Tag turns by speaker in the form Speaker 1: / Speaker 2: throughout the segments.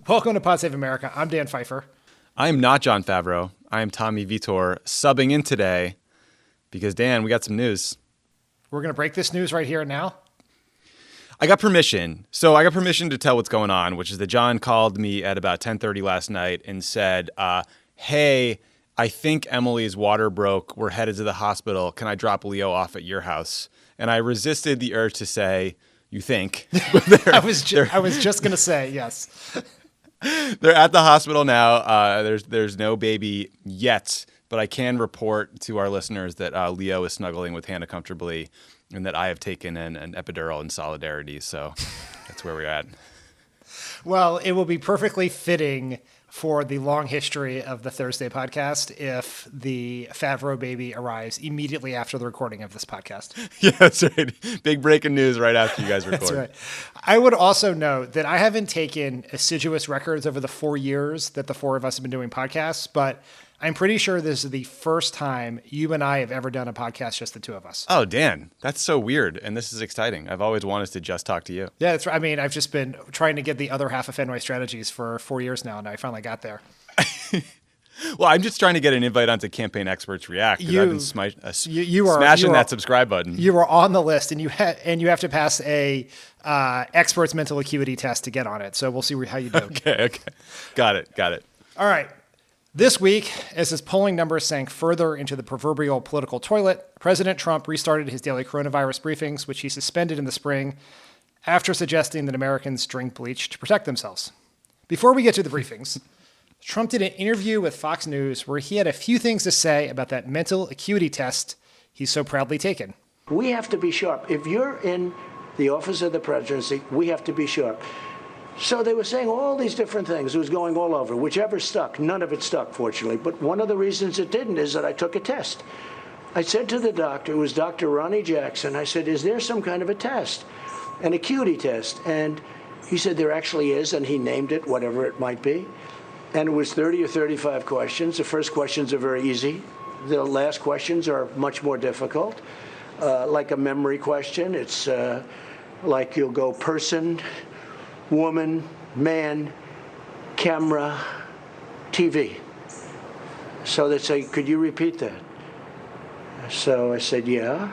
Speaker 1: Welcome to Pod Save America. I'm Dan Pfeiffer.
Speaker 2: I am not Jon Favreau. I am Tommy Vietor, subbing in today because, Dan, we got some news.
Speaker 1: We're going to break this news right here and now.
Speaker 2: I got permission. So I got permission to tell what's going on, which is that Jon called me at about 10:30 last night and said, hey, I think Emily's water broke. We're headed to the hospital. Can I drop Leo off at your house? And I resisted the urge to say, you think.
Speaker 1: I was just going to say, yes.
Speaker 2: They're at the hospital now. There's no baby yet, but I can report to our listeners that Leo is snuggling with Hannah comfortably and that I have taken an epidural in solidarity. So that's where we're at.
Speaker 1: Well, it will be perfectly fitting for the long history of the Thursday podcast if the Favreau baby arrives immediately after the recording of this podcast.
Speaker 2: Yeah, that's right. Big breaking news right after you guys record.
Speaker 1: That's right. I would also note that I haven't taken assiduous records over the 4 years that the four of us have been doing podcasts, but I'm pretty sure this is the first time you and I have ever done a podcast, just the two of us.
Speaker 2: Oh, Dan, that's so weird. And this is exciting. I've always wanted to just talk to you.
Speaker 1: Yeah, that's right. I mean, I've just been trying to get the other half of Fenway Strategies for 4 years now, and I finally got there.
Speaker 2: Well, I'm just trying to get an invite onto Campaign Experts React. I've been smashing that subscribe button.
Speaker 1: You were on the list, and you have to pass a experts mental acuity test to get on it. So we'll see how you do.
Speaker 2: Okay. Got it.
Speaker 1: All right. This week, as his polling numbers sank further into the proverbial political toilet, President Trump restarted his daily coronavirus briefings, which he suspended in the spring after suggesting that Americans drink bleach to protect themselves. Before we get to the briefings, Trump did an interview with Fox News where he had a few things to say about that mental acuity test he's so proudly taken.
Speaker 3: We have to be sharp. If you're in the office of the presidency, we have to be sharp. So they were saying all these different things. It was going all over. Whichever stuck. None of it stuck, fortunately. But one of the reasons it didn't is that I took a test. I said to the doctor, it was Dr. Ronnie Jackson, I said, is there some kind of a test? An acuity test. And he said there actually is, and he named it, whatever it might be. And it was 30 or 35 questions. The first questions are very easy. The last questions are much more difficult. Like a memory question. It's like you'll go person, woman, man, camera, TV. So they say, could you repeat that? So I said, yeah.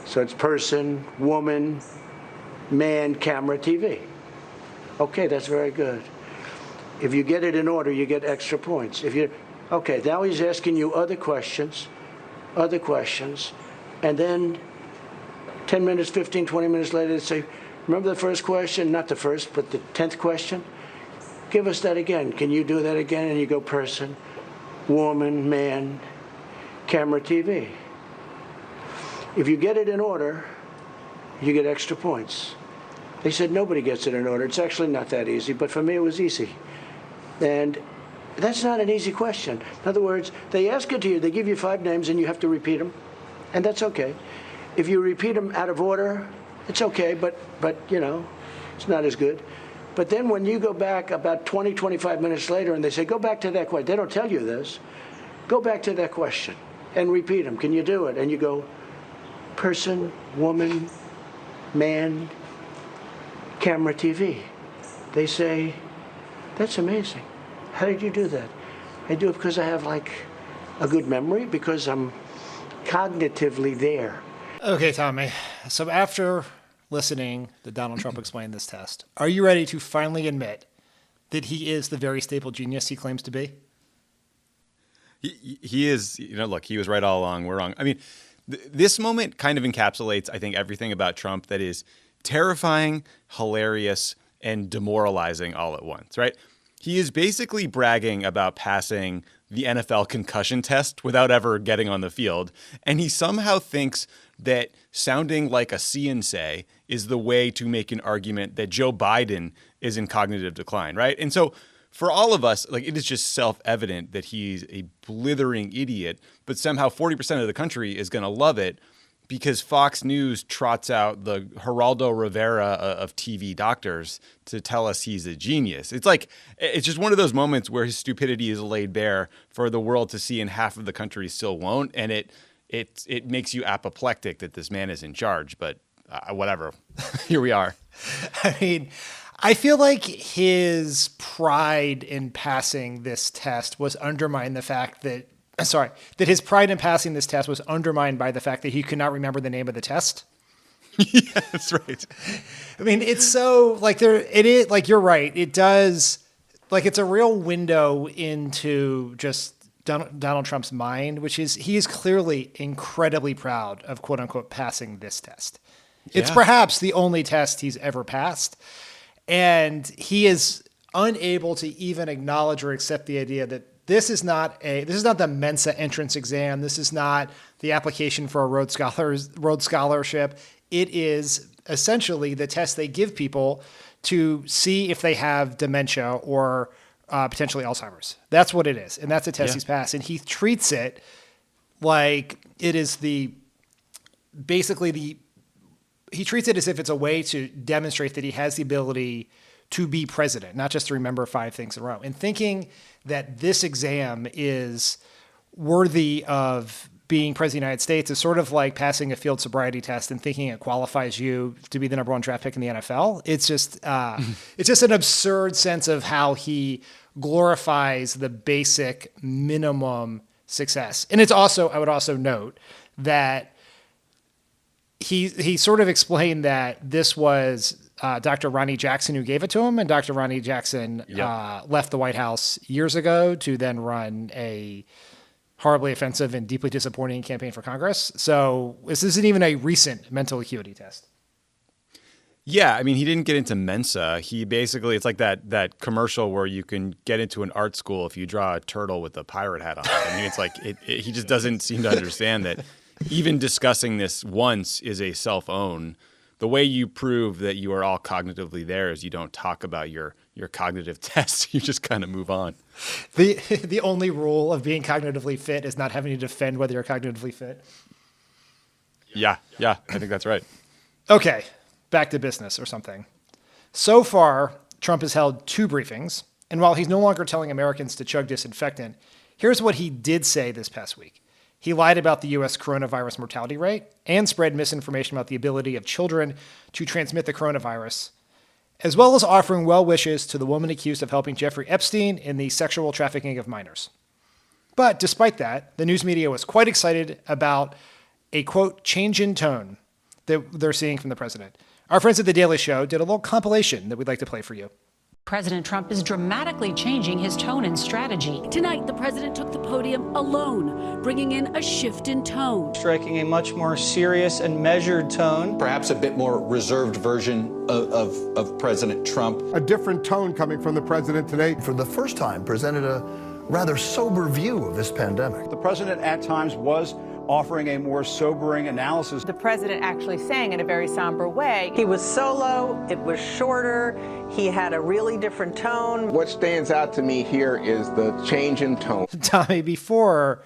Speaker 3: So it's person, woman, man, camera, TV. Okay, that's very good. If you get it in order, you get extra points. Okay, now he's asking you other questions, and then 10 minutes, 15, 20 minutes later, they say, remember the first question? Not the first, but the 10th question? Give us that again. Can you do that again? And you go person, woman, man, camera, TV. If you get it in order, you get extra points. They said nobody gets it in order. It's actually not that easy, but for me it was easy. And that's not an easy question. In other words, they ask it to you, they give you 5 names and you have to repeat them, and that's okay. If you repeat them out of order, it's okay, but you know, it's not as good. But then when you go back about 20, 25 minutes later and they say, go back to that question, they don't tell you this, go back to that question and repeat them. Can you do it? And you go, person, woman, man, camera, TV. They say, that's amazing. How did you do that? I do it because I have like a good memory, because I'm cognitively there.
Speaker 1: Okay, Tommy. So after listening to Donald Trump explain this test, are you ready to finally admit that he is the very stable genius he claims to be?
Speaker 2: He is, look, he was right all along. We're wrong. I mean, this moment kind of encapsulates, I think, everything about Trump that is terrifying, hilarious, and demoralizing all at once, right? He is basically bragging about passing the NFL concussion test without ever getting on the field. And he somehow thinks that sounding like a say is the way to make an argument that Joe Biden is in cognitive decline, right? And so for all of us, like, it is just self-evident that he's a blithering idiot, but somehow 40% of the country is going to love it because Fox News trots out the Geraldo Rivera of TV doctors to tell us he's a genius. It's just one of those moments where his stupidity is laid bare for the world to see, and half of the country still won't. And it makes you apoplectic that this man is in charge. But whatever, here we are.
Speaker 1: I mean, I feel like his pride in passing this test was undermined that his pride in passing this test was undermined by the fact that he could not remember the name of the test.
Speaker 2: Yeah, that's right.
Speaker 1: I mean, it's so like it is like, you're right. It does, like, it's a real window into just Donald Trump's mind, which is he is clearly incredibly proud of, quote unquote, passing this test. It's perhaps the only test he's ever passed. And he is unable to even acknowledge or accept the idea that this is not the Mensa entrance exam. This is not the application for a Rhodes Scholarship. It is essentially the test they give people to see if they have dementia or potentially Alzheimer's. That's what it is. And that's a test he's passed. And he treats it like it is he treats it as if it's a way to demonstrate that he has the ability to be president, not just to remember 5 things in a row. And thinking that this exam is worthy of being president of the United States is sort of like passing a field sobriety test and thinking it qualifies you to be the number 1 draft pick in the NFL. It's just an absurd sense of how he glorifies the basic minimum success. And I would also note that he sort of explained that this was Dr. Ronnie Jackson who gave it to him, and Dr. Ronnie Jackson left the White House years ago to then run a horribly offensive and deeply disappointing campaign for Congress. So this isn't even a recent mental acuity test.
Speaker 2: Yeah, I mean, he didn't get into Mensa. He basically, it's like that commercial where you can get into an art school if you draw a turtle with a pirate hat on. I mean, it's like he just doesn't seem to understand that even discussing this once is a self-own. The way you prove that you are all cognitively there is you don't talk about your cognitive tests. You just kind of move on.
Speaker 1: The only rule of being cognitively fit is not having to defend whether you're cognitively fit.
Speaker 2: Yeah, I think that's right.
Speaker 1: Okay, back to business or something. So far, Trump has held 2 briefings, and while he's no longer telling Americans to chug disinfectant, here's what he did say this past week. He lied about the U.S. coronavirus mortality rate and spread misinformation about the ability of children to transmit the coronavirus, as well as offering well wishes to the woman accused of helping Jeffrey Epstein in the sexual trafficking of minors. But despite that, the news media was quite excited about a, quote, change in tone that they're seeing from the president. Our friends at The Daily Show did a little compilation that we'd like to play for you.
Speaker 4: President Trump is dramatically changing his tone and strategy.
Speaker 5: Tonight, the president took the podium alone, bringing in a shift in tone.
Speaker 6: Striking a much more serious and measured tone.
Speaker 7: Perhaps a bit more reserved version of President Trump.
Speaker 8: A different tone coming from the president today.
Speaker 9: For the first time, presented a rather sober view of this pandemic.
Speaker 10: The president at times was offering a more sobering analysis.
Speaker 11: The president actually sang in a very somber way. He was solo, it was shorter, he had a really different tone.
Speaker 12: What stands out to me here is the change in tone.
Speaker 1: Tommy, before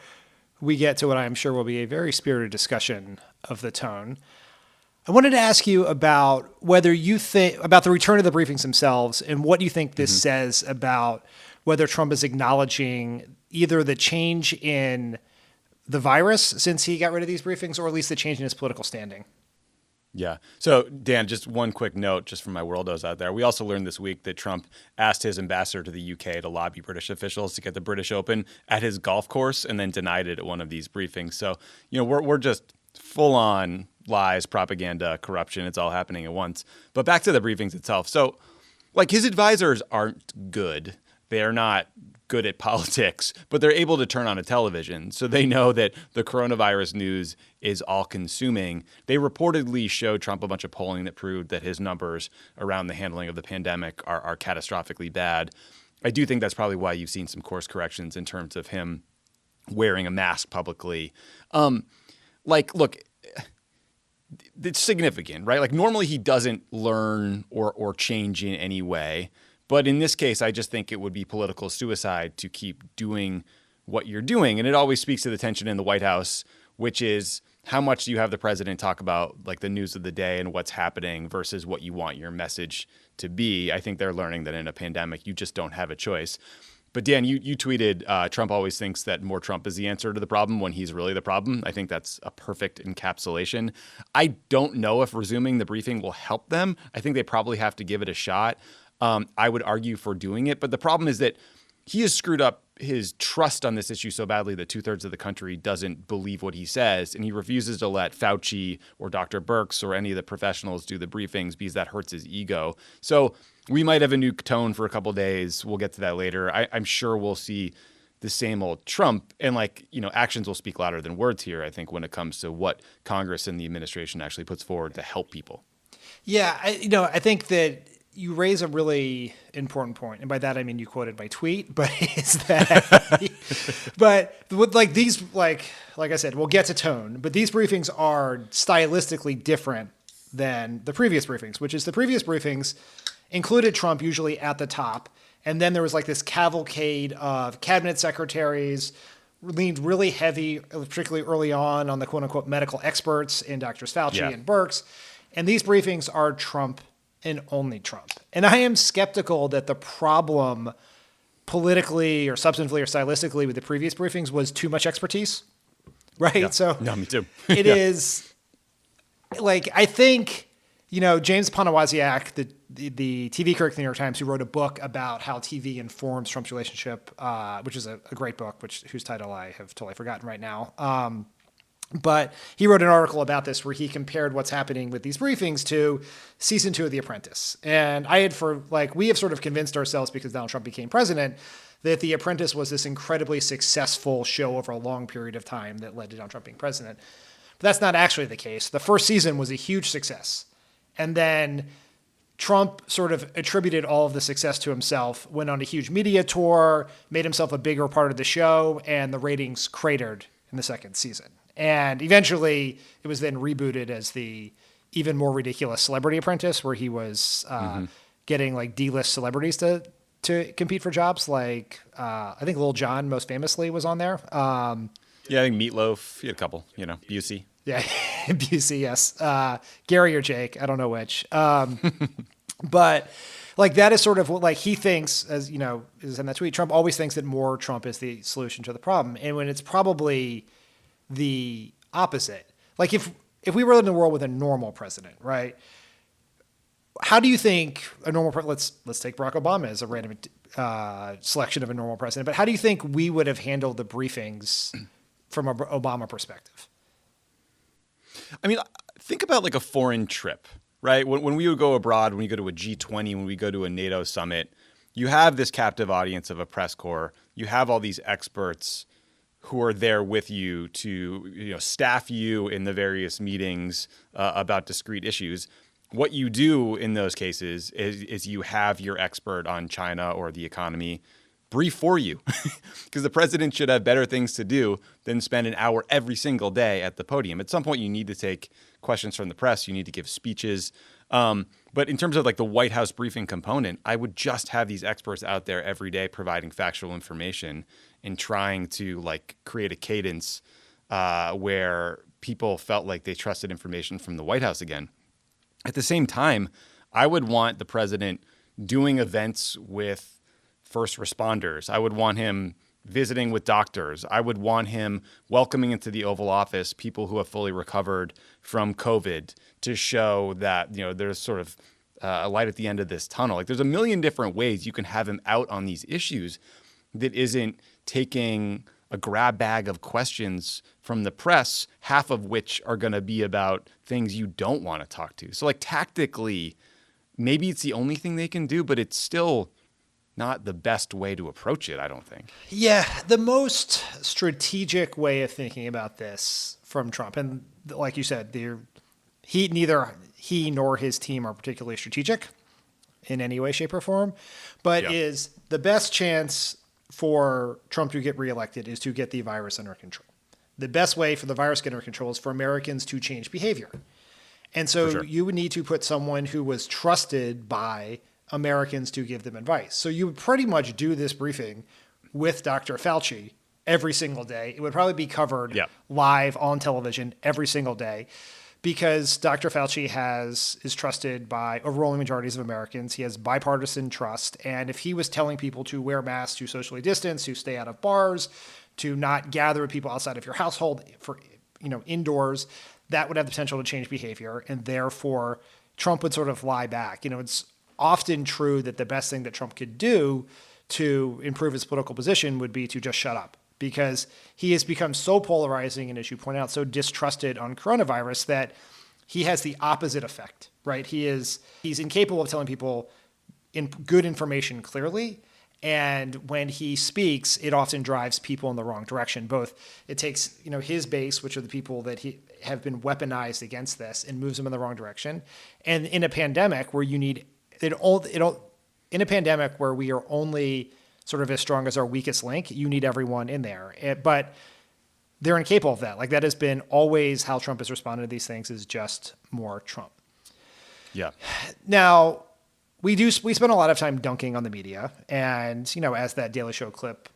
Speaker 1: we get to what I'm sure will be a very spirited discussion of the tone, I wanted to ask you about whether you think about the return of the briefings themselves and what you think this says about whether Trump is acknowledging either the change in the virus since he got rid of these briefings, or at least the change in his political standing.
Speaker 2: Yeah. So, Dan, just one quick note, just for my worldos out there. We also learned this week that Trump asked his ambassador to the UK to lobby British officials to get the British Open at his golf course and then denied it at one of these briefings. So, we're just full on lies, propaganda, corruption. It's all happening at once. But back to the briefings itself. So, his advisors aren't good. They're not good at politics, but they're able to turn on a television. So they know that the coronavirus news is all consuming. They reportedly showed Trump a bunch of polling that proved that his numbers around the handling of the pandemic are catastrophically bad. I do think that's probably why you've seen some course corrections in terms of him wearing a mask publicly. Look, it's significant, right? Normally he doesn't learn or change in any way. But in this case, I just think it would be political suicide to keep doing what you're doing. And it always speaks to the tension in the White House, which is how much do you have the president talk about the news of the day and what's happening versus what you want your message to be. I think they're learning that in a pandemic, you just don't have a choice. But Dan, you tweeted, Trump always thinks that more Trump is the answer to the problem when he's really the problem. I think that's a perfect encapsulation. I don't know if resuming the briefing will help them. I think they probably have to give it a shot. I would argue for doing it. But the problem is that he has screwed up his trust on this issue so badly that 2/3 of the country doesn't believe what he says, and he refuses to let Fauci or Dr. Birx or any of the professionals do the briefings because that hurts his ego. So we might have a new tone for a couple of days. We'll get to that later. I'm sure we'll see the same old Trump, and actions will speak louder than words here, I think, when it comes to what Congress and the administration actually puts forward to help people.
Speaker 1: Yeah, I think that you raise a really important point, and by that I mean you quoted my tweet. But is that, but with these, like I said, we'll get to tone. But these briefings are stylistically different than the previous briefings, which is the previous briefings included Trump usually at the top, and then there was this cavalcade of cabinet secretaries, leaned really heavy, particularly early on the quote unquote medical experts in Drs. Fauci and Birx, and these briefings are Trump and only Trump. And I am skeptical that the problem politically or substantively or stylistically with the previous briefings was too much expertise, right?
Speaker 2: Yeah.
Speaker 1: So
Speaker 2: no, me too.
Speaker 1: It is I think, James Poniewozik, the TV critic of the New York Times, who wrote a book about how TV informs Trump's relationship, which is a great book, whose title I have totally forgotten right now. But he wrote an article about this where he compared what's happening with these briefings to season 2 of The Apprentice. And we have sort of convinced ourselves, because Donald Trump became president, that The Apprentice was this incredibly successful show over a long period of time that led to Donald Trump being president. But that's not actually the case. The first season was a huge success. And then Trump sort of attributed all of the success to himself, went on a huge media tour, made himself a bigger part of the show, and the ratings cratered in the second season. And eventually, it was then rebooted as the even more ridiculous Celebrity Apprentice, where he was getting D-list celebrities to compete for jobs. I think Lil Jon, most famously, was on there.
Speaker 2: I think Meatloaf. He had a couple. Busey.
Speaker 1: Yeah, Busey. Yes. Gary or Jake. I don't know which. But that is sort of what he thinks, as is in that tweet. Trump always thinks that more Trump is the solution to the problem, and when it's probably the opposite. If we were in a world with a normal president, right? How do you think a normal let's take Barack Obama as a random selection of a normal president, but how do you think we would have handled the briefings from an Obama perspective?
Speaker 2: I mean, think about a foreign trip, right? When we would go abroad, when we go to a G20, when we go to a NATO summit, you have this captive audience of a press corps. You have all these experts who are there with you to staff you in the various meetings about discrete issues. What you do in those cases is you have your expert on China or the economy brief for you, because the president should have better things to do than spend an hour every single day at the podium. At some point, you need to take questions from the press. You need to give speeches. But in terms of the White House briefing component, I would just have these experts out there every day providing factual information and trying to create a cadence where people felt like they trusted information from the White House again. At the same time, I would want the president doing events with first responders. I would want him visiting with doctors. I would want him welcoming into the Oval Office people who have fully recovered from COVID to show that there's sort of a light at the end of this tunnel. There's a million different ways you can have him out on these issues that isn't taking a grab bag of questions from the press, half of which are going to be about things you don't want to talk to. So tactically, maybe it's the only thing they can do, but it's still not the best way to approach it, I don't think.
Speaker 1: Yeah, the most strategic way of thinking about this from Trump, and like you said, neither he nor his team are particularly strategic in any way, shape, or form, but is the best chance for Trump to get reelected is to get the virus under control. The best way for the virus to get under control is for Americans to change behavior. And so you would need to put someone who was trusted by Americans to give them advice. So you would pretty much do this briefing with Dr. Fauci every single day. It would probably be covered live on television every single day. because Dr. Fauci is trusted by overwhelming majorities of Americans. He has bipartisan trust. And if he was telling people to wear masks, to socially distance, to stay out of bars, to not gather with people outside of your household for, indoors, that would have the potential to change behavior. And therefore, Trump would sort of lie back. It's often true that the best thing that Trump could do to improve his political position would be to just shut up, because he has become so polarizing and, as you point out, so distrusted on coronavirus that he has the opposite effect, right? He's incapable of telling people good information clearly. And when he speaks, it often drives people in the wrong direction. Both it takes, his base, which are the people that have been weaponized against this, and moves them in the wrong direction. And in a pandemic where in a pandemic where we are only sort of as strong as our weakest link, you need everyone in there. But they're incapable of that. Like, that has been always how Trump has responded to these things, is just more Trump.
Speaker 2: Yeah.
Speaker 1: Now, we spend a lot of time dunking on the media. And, as that Daily Show clip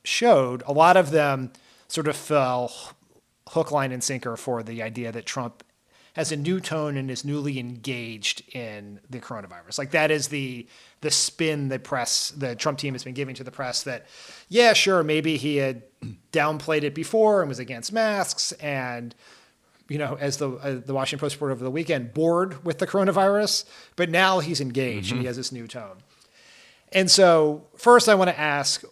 Speaker 1: showed, a lot of them sort of fell hook, line, and sinker for the idea that Trump has a new tone and is newly engaged in the coronavirus. Like, that is the spin the Trump team has been giving to the press, that, yeah, sure, maybe he had downplayed it before and was against masks and, as the Washington Post reported over the weekend, bored with the coronavirus, but now he's engaged and he has this new tone. And so first I want to ask,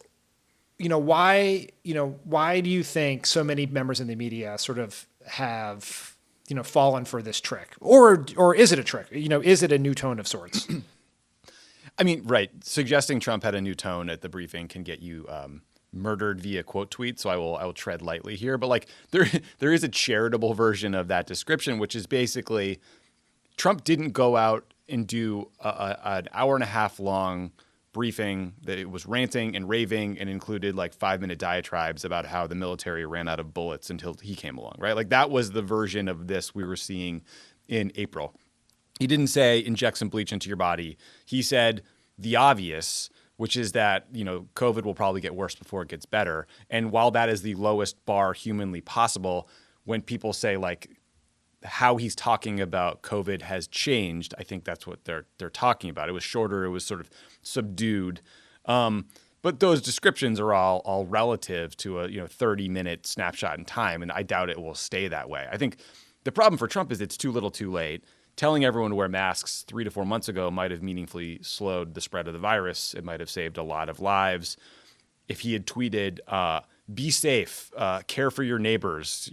Speaker 1: why do you think so many members in the media sort of have, fallen for this trick? Or is it a trick? Is it a new tone of sorts?
Speaker 2: I mean, right. Suggesting Trump had a new tone at the briefing can get you murdered via quote tweet. So I will tread lightly here. But like there is a charitable version of that description, which is basically Trump didn't go out and do an hour and a half long briefing that it was ranting and raving and included like 5-minute diatribes about how the military ran out of bullets until he came along, right? Like, that was the version of this we were seeing in April. He didn't say inject some bleach into your body. He said the obvious, which is that, COVID will probably get worse before it gets better. And while that is the lowest bar humanly possible, when people say like how he's talking about COVID has changed, I think that's what they're talking about. It was shorter. It was sort of subdued. But those descriptions are all relative to a 30-minute snapshot in time, and I doubt it will stay that way. I think the problem for Trump is it's too little too late. Telling everyone to wear masks 3 to 4 months ago might have meaningfully slowed the spread of the virus. It might have saved a lot of lives. If he had tweeted, be safe, care for your neighbors,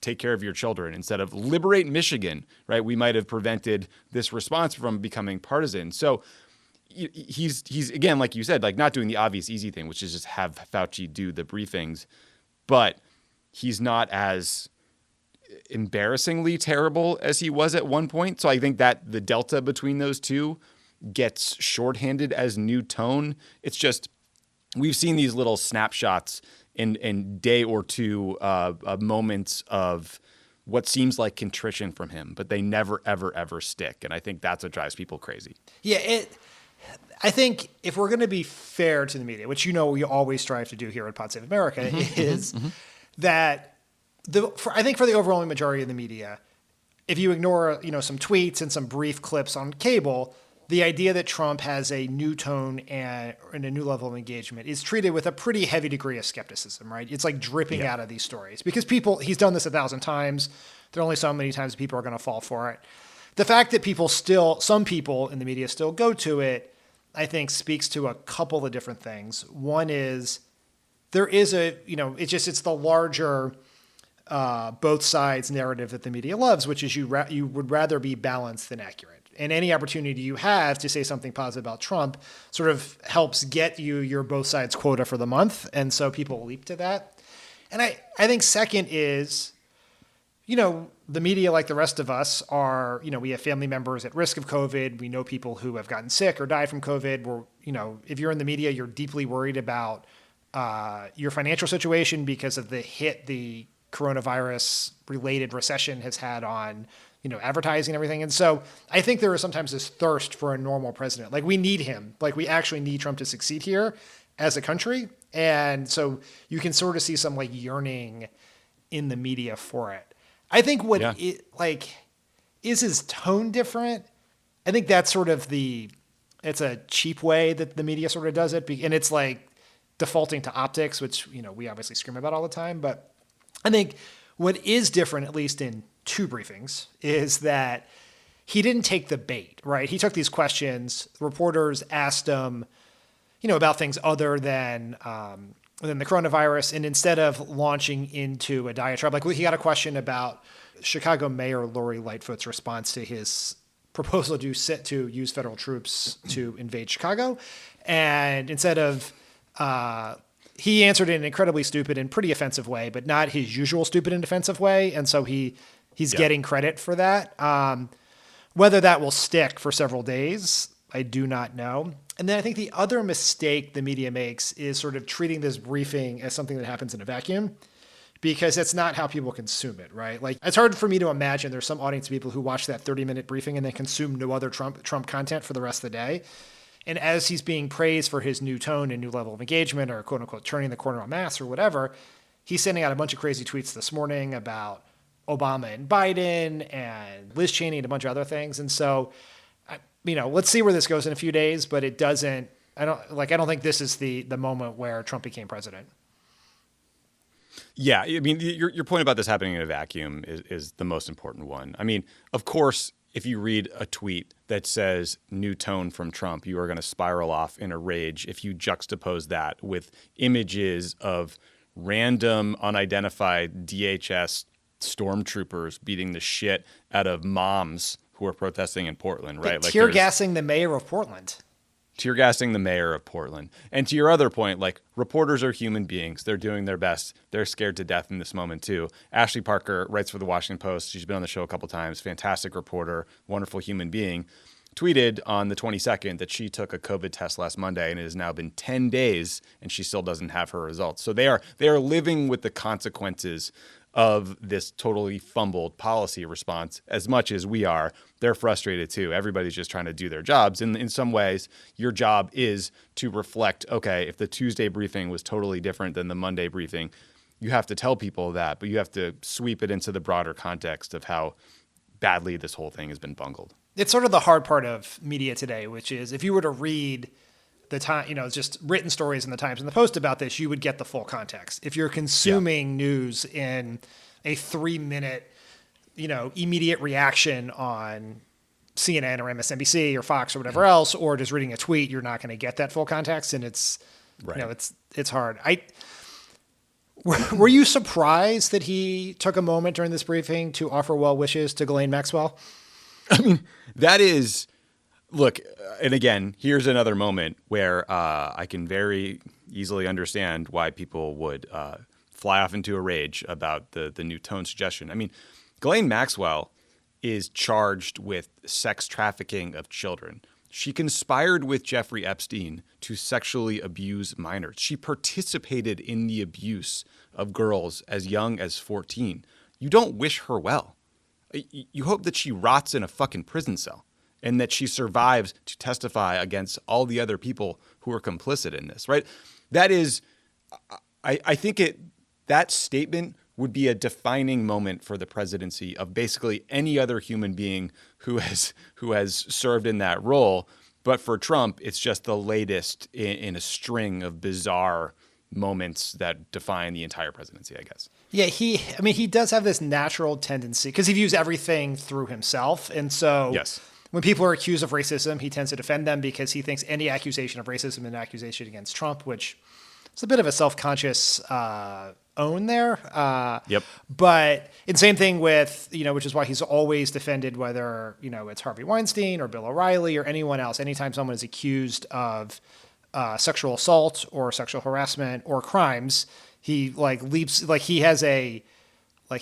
Speaker 2: take care of your children, instead of liberate Michigan, right? We might have prevented this response from becoming partisan. So he's again, like you said, like, not doing the obvious easy thing, which is just have Fauci do the briefings, but he's not as embarrassingly terrible as he was at one point. So I think that the delta between those two gets shorthanded as new tone. It's just, we've seen these little snapshots in day or two moments of what seems like contrition from him, but they never, ever, ever stick. And I think that's what drives people crazy.
Speaker 1: Yeah, I think if we're going to be fair to the media, which we always strive to do here at Pod Save America, is that I think for the overwhelming majority of the media, if you ignore some tweets and some brief clips on cable, the idea that Trump has a new tone and a new level of engagement is treated with a pretty heavy degree of skepticism, right? It's like dripping out of these stories because he's done this 1,000 times. There are only so many times people are going to fall for it. The fact that some people in the media still go to it, I think speaks to a couple of different things. One is there is it's the larger both sides narrative that the media loves, which is you would rather be balanced than accurate. And any opportunity you have to say something positive about Trump sort of helps get you your both sides quota for the month. And so people leap to that. And I think second is, the media, like the rest of us, are, we have family members at risk of COVID. We know people who have gotten sick or died from COVID. If you're in the media, you're deeply worried about your financial situation because of the hit the coronavirus related recession has had on advertising and everything. And so I think there is sometimes this thirst for a normal president. Like, we need him. Like, we actually need Trump to succeed here as a country. And so you can sort of see some like yearning in the media for it. I think is his tone different? I think that's sort of it's a cheap way that the media sort of does it. And it's like defaulting to optics, which, we obviously scream about all the time. But I think what is different, at least in 2 briefings, is that he didn't take the bait, right? He took these questions. The reporters asked him, about things other than the coronavirus. And instead of launching into a diatribe, like he got a question about Chicago Mayor Lori Lightfoot's response to his proposal to use federal troops to invade Chicago. And instead of, he answered in an incredibly stupid and pretty offensive way, but not his usual stupid and offensive way. And so he's getting credit for that. Whether that will stick for several days, I do not know. And then I think the other mistake the media makes is sort of treating this briefing as something that happens in a vacuum, because that's not how people consume it, right? Like, it's hard for me to imagine there's some audience of people who watch that 30-minute briefing and then consume no other Trump content for the rest of the day. And as he's being praised for his new tone and new level of engagement, or quote unquote turning the corner on masks or whatever, he's sending out a bunch of crazy tweets this morning about Obama and Biden and Liz Cheney and a bunch of other things. And so, let's see where this goes in a few days, but it doesn't, I don't think this is the moment where Trump became president.
Speaker 2: Yeah, I mean, your point about this happening in a vacuum is the most important one. I mean, of course, if you read a tweet that says new tone from Trump, you are going to spiral off in a rage if you juxtapose that with images of random unidentified DHS stormtroopers beating the shit out of moms who are protesting in Portland, right?
Speaker 1: Like tear gassing the mayor of Portland.
Speaker 2: Tear gassing the mayor of Portland. And to your other point, like, reporters are human beings. They're doing their best. They're scared to death in this moment too. Ashley Parker writes for the Washington Post. She's been on the show a couple times. Fantastic reporter, wonderful human being. Tweeted on the 22nd that she took a COVID test last Monday, and it has now been 10 days and she still doesn't have her results. So they are living with the consequences of this totally fumbled policy response as much as we are. They're frustrated too. Everybody's just trying to do their jobs. And in some ways, your job is to reflect, okay, if the Tuesday briefing was totally different than the Monday briefing, you have to tell people that, but you have to sweep it into the broader context of how badly this whole thing has been bungled.
Speaker 1: It's sort of the hard part of media today, which is if you were to read the time, just written stories in the Times and the Post about this, you would get the full context. If you're consuming news in a 3-minute, immediate reaction on CNN or MSNBC or Fox or whatever else, or just reading a tweet, you're not going to get that full context. And it's, it's hard. Were you surprised that he took a moment during this briefing to offer well wishes to Ghislaine Maxwell?
Speaker 2: I mean, that is, look, and again, here's another moment where I can very easily understand why people would fly off into a rage about the new tone suggestion. I mean, Ghislaine Maxwell is charged with sex trafficking of children. She conspired with Jeffrey Epstein to sexually abuse minors. She participated in the abuse of girls as young as 14. You don't wish her well. You hope that she rots in a fucking prison cell and that she survives to testify against all the other people who are complicit in this, right? That is, I think that statement would be a defining moment for the presidency of basically any other human being who has served in that role. But for Trump, it's just the latest in a string of bizarre moments that define the entire presidency, I guess.
Speaker 1: Yeah, he does have this natural tendency because he views everything through himself. And so
Speaker 2: yes,
Speaker 1: when people are accused of racism, he tends to defend them because he thinks any accusation of racism is an accusation against Trump, which is a bit of a self-conscious own there.
Speaker 2: Yep.
Speaker 1: But the same thing with, which is why he's always defended whether, it's Harvey Weinstein or Bill O'Reilly or anyone else. Anytime someone is accused of sexual assault or sexual harassment or crimes, he leaps, he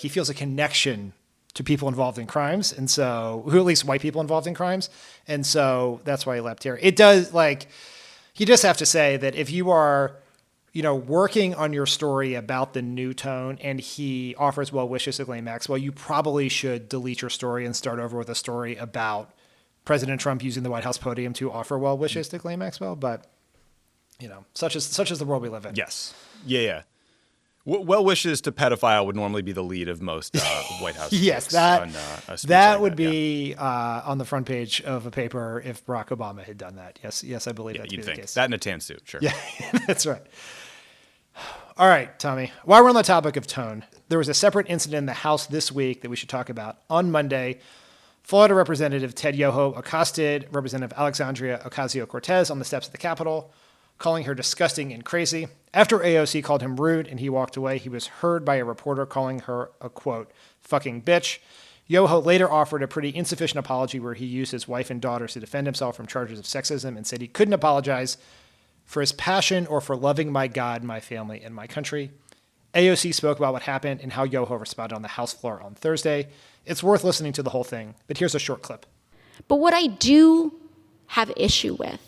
Speaker 1: feels a connection to people involved in crimes. And so, who at least white people involved in crimes. And so that's why he leapt here. It does, you just have to say that if you are, working on your story about the new tone and he offers well wishes to Ghislaine Maxwell, you probably should delete your story and start over with a story about President Trump using the White House podium to offer well wishes to Ghislaine Maxwell. But, such is the world we live in.
Speaker 2: Yes. Yeah. Well wishes to pedophile would normally be the lead of most White House.
Speaker 1: Yes,
Speaker 2: picks
Speaker 1: that
Speaker 2: on, a speech
Speaker 1: that
Speaker 2: like
Speaker 1: would
Speaker 2: that,
Speaker 1: be on the front page of a paper if Barack Obama had done that. Yes, I believe that to be the case.
Speaker 2: That in a tan suit, sure.
Speaker 1: Yeah, that's right. All right, Tommy. While we're on the topic of tone, there was a separate incident in the House this week that we should talk about. On Monday, Florida Representative Ted Yoho accosted Representative Alexandria Ocasio-Cortez on the steps of the Capitol, calling her disgusting and crazy. After AOC called him rude and he walked away, he was heard by a reporter calling her a, quote, fucking bitch. Yoho later offered a pretty insufficient apology where he used his wife and daughters to defend himself from charges of sexism and said he couldn't apologize for his passion or for loving my God, my family, and my country. AOC spoke about what happened and how Yoho responded on the House floor on Thursday. It's worth listening to the whole thing, but here's a short clip.
Speaker 13: But what I do have issue with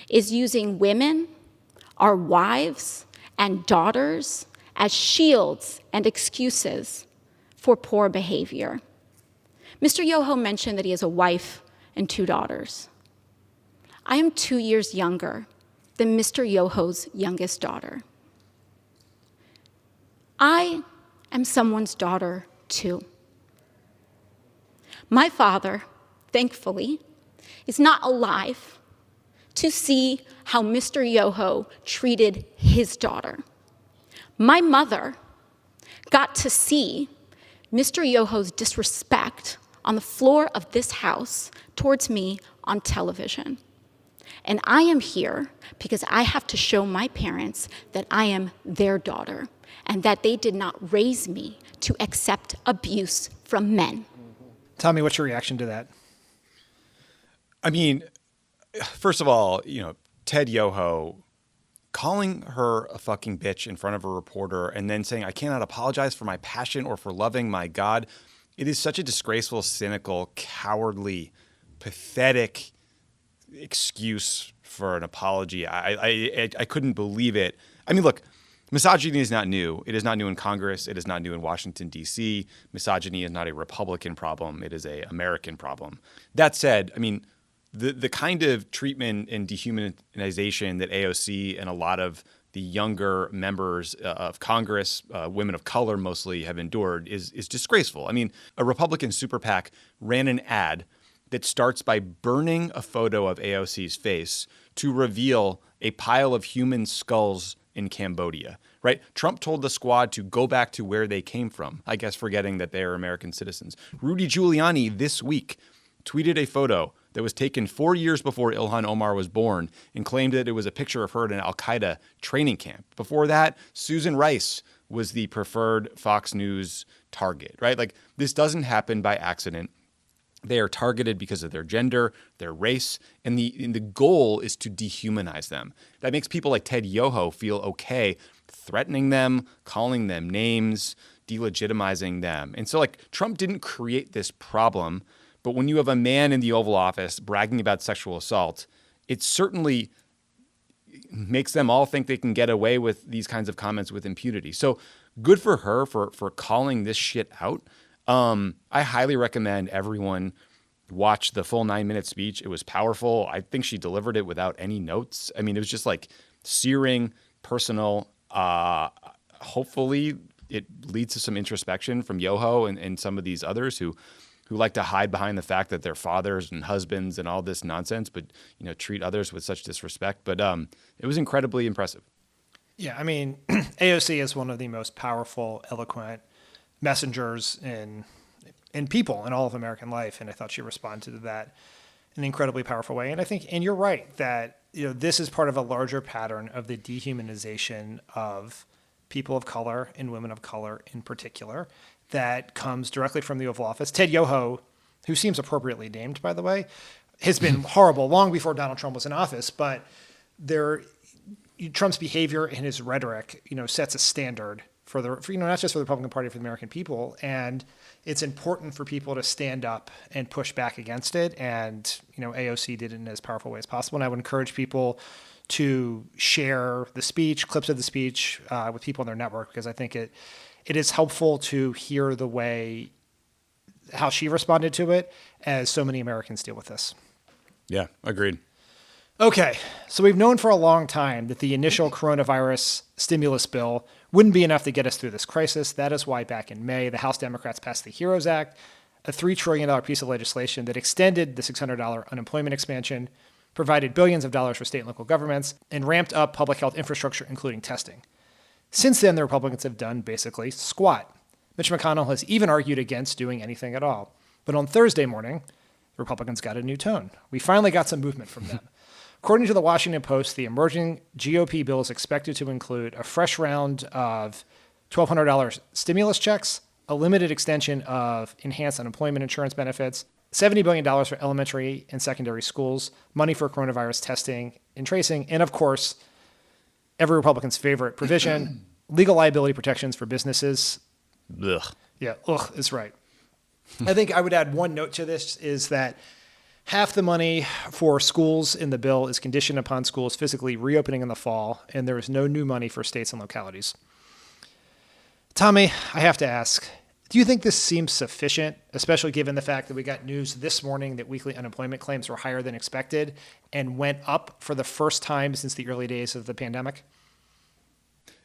Speaker 13: is using women, our wives and daughters, as shields and excuses for poor behavior. Mr. Yoho mentioned that he has a wife and 2 daughters. I am 2 years younger than Mr. Yoho's youngest daughter. I am someone's daughter too. My father, thankfully, is not alive to see how Mr. Yoho treated his daughter. My mother got to see Mr. Yoho's disrespect on the floor of this house towards me on television. And I am here because I have to show my parents that I am their daughter and that they did not raise me to accept abuse from men.
Speaker 1: Tommy, what's your reaction to that?
Speaker 2: I mean, first of all, Ted Yoho calling her a fucking bitch in front of a reporter and then saying, I cannot apologize for my passion or for loving my God. It is such a disgraceful, cynical, cowardly, pathetic excuse for an apology. I couldn't believe it. I mean, look, misogyny is not new. It is not new in Congress. It is not new in Washington, D.C. Misogyny is not a Republican problem. It is an American problem. That said, I mean, the kind of treatment and dehumanization that AOC and a lot of the younger members of Congress, women of color mostly, have endured is disgraceful. I mean, a Republican super PAC ran an ad that starts by burning a photo of AOC's face to reveal a pile of human skulls in Cambodia, right? Trump told the squad to go back to where they came from, I guess forgetting that they are American citizens. Rudy Giuliani this week tweeted a photo that was taken 4 years before Ilhan Omar was born and claimed that it was a picture of her at an al-Qaeda training camp. Before that, Susan Rice was the preferred Fox News target, right? Like, this doesn't happen by accident. They are targeted because of their gender, their race, and the goal is to dehumanize them. That makes people like Ted Yoho feel okay threatening them, calling them names, delegitimizing them. And so, like, Trump didn't create this problem, but when you have a man in the Oval Office bragging about sexual assault, it certainly makes them all think they can get away with these kinds of comments with impunity. So good for her for calling this shit out. I highly recommend everyone watch the full 9-minute speech. It was powerful. I think she delivered it without any notes. I mean, it was just like searing, personal. Hopefully it leads to some introspection from Yoho and some of these others who like to hide behind the fact that they're fathers and husbands and all this nonsense, but treat others with such disrespect. But it was incredibly impressive.
Speaker 1: Yeah, I mean, AOC is one of the most powerful, eloquent messengers in people in all of American life, and I thought she responded to that in an incredibly powerful way. And I think, and you're right, that this is part of a larger pattern of the dehumanization of people of color and women of color in particular that comes directly from the Oval Office. Ted Yoho, who seems appropriately named, by the way, has been horrible long before Donald Trump was in office, but Trump's behavior and his rhetoric, sets a standard for not just for the Republican Party, for the American people. And it's important for people to stand up and push back against it. And, AOC did it in as powerful way as possible. And I would encourage people to share the speech, clips of the speech with people in their network, because I think it is helpful to hear the way how she responded to it as so many Americans deal with this.
Speaker 2: Yeah, agreed.
Speaker 1: Okay, so we've known for a long time that the initial coronavirus stimulus bill wouldn't be enough to get us through this crisis. That is why back in May, the House Democrats passed the HEROES Act, a $3 trillion piece of legislation that extended the $600 unemployment expansion, provided billions of dollars for state and local governments, and ramped up public health infrastructure, including testing. Since then, the Republicans have done basically squat. Mitch McConnell has even argued against doing anything at all. But on Thursday morning, the Republicans got a new tone. We finally got some movement from them. According to the Washington Post, the emerging GOP bill is expected to include a fresh round of $1,200 stimulus checks, a limited extension of enhanced unemployment insurance benefits, $70 billion for elementary and secondary schools, money for coronavirus testing and tracing, and of course, every Republican's favorite provision, legal liability protections for businesses.
Speaker 2: Ugh.
Speaker 1: Yeah, ugh is right. I think I would add one note to this is that half the money for schools in the bill is conditioned upon schools physically reopening in the fall, and there is no new money for states and localities. Tommy, I have to ask, do you think this seems sufficient, especially given the fact that we got news this morning that weekly unemployment claims were higher than expected and went up for the first time since the early days of the pandemic?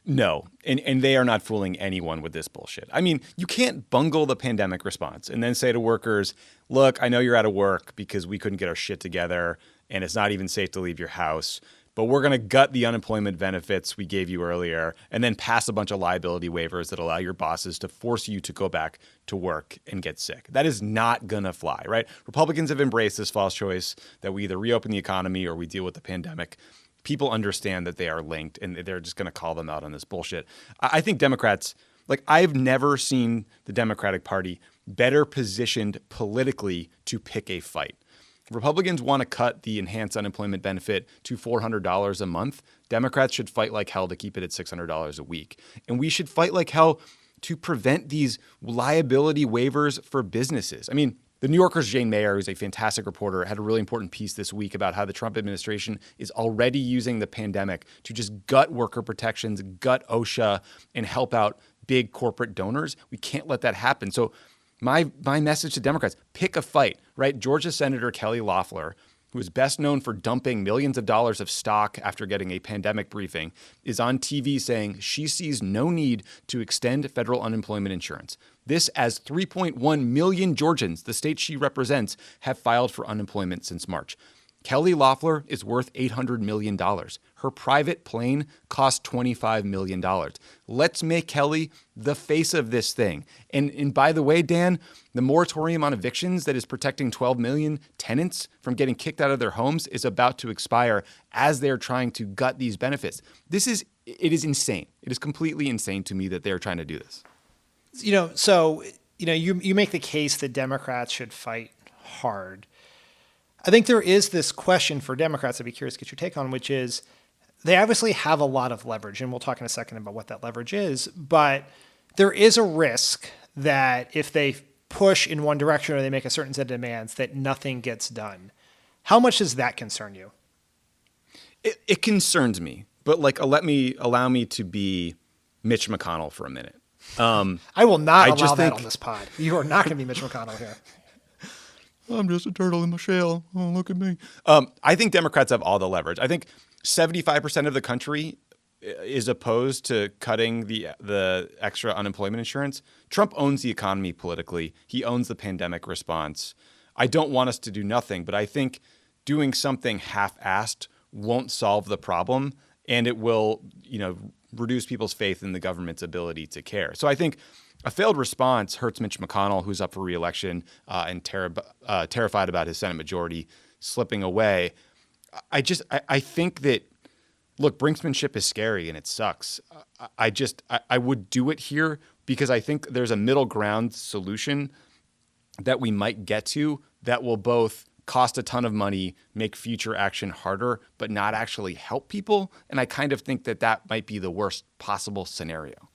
Speaker 2: No, and they are not fooling anyone with this bullshit. I mean, you can't bungle the pandemic response and then say to workers, look, I know you're out of work because we couldn't get our shit together and it's not even safe to leave your house, but we're going to gut the unemployment benefits we gave you earlier and then pass a bunch of liability waivers that allow your bosses to force you to go back to work and get sick. That is not going to fly, right? Republicans have embraced this false choice that we either reopen the economy or we deal with the pandemic. People understand that they are linked and they're just going to call them out on this bullshit. I think Democrats, like I've never seen the Democratic Party better positioned politically to pick a fight. Republicans want to cut the enhanced unemployment benefit to $400 a month. Democrats should fight like hell to keep it at $600 a week. And we should fight like hell to prevent these liability waivers for businesses. I mean, the New Yorker's Jane Mayer, who's a fantastic reporter, had a really important piece this week about how the Trump administration is already using the pandemic to just gut worker protections, gut OSHA, and help out big corporate donors. We can't let that happen. So my message to Democrats, pick a fight, right? Georgia Senator Kelly Loeffler, who is best known for dumping millions of dollars of stock after getting a pandemic briefing, is on TV saying she sees no need to extend federal unemployment insurance. This as 3.1 million Georgians, the state she represents, have filed for unemployment since March. Kelly Loeffler is worth $800 million. Her private plane cost $25 million. Let's make Kelly the face of this thing. And by the way, Dan, the moratorium on evictions that is protecting 12 million tenants from getting kicked out of their homes is about to expire as they're trying to gut these benefits. It is insane. It is completely insane to me that they're trying to do this.
Speaker 1: You make the case that Democrats should fight hard. I think there is this question for Democrats I'd be curious to get your take on, which is they obviously have a lot of leverage, and we'll talk in a second about what that leverage is, but there is a risk that if they push in one direction or they make a certain set of demands, that nothing gets done. How much does that concern you?
Speaker 2: It concerns me, but allow me to be Mitch McConnell for a minute.
Speaker 1: I will not allow that on this pod. You are not going to be Mitch McConnell here.
Speaker 2: I'm just a turtle in my shell. Oh, look at me. I think Democrats have all the leverage. I think 75% of the country is opposed to cutting the extra unemployment insurance. Trump owns the economy politically. He owns the pandemic response. I don't want us to do nothing, but I think doing something half-assed won't solve the problem, and it will, reduce people's faith in the government's ability to care. So I think a failed response hurts Mitch McConnell, who's up for re-election and terrified about his Senate majority slipping away. I think that, look, brinksmanship is scary and it sucks. I would do it here because I think there's a middle ground solution that we might get to that will both cost a ton of money, make future action harder, but not actually help people. And I kind of think that might be the worst possible scenario.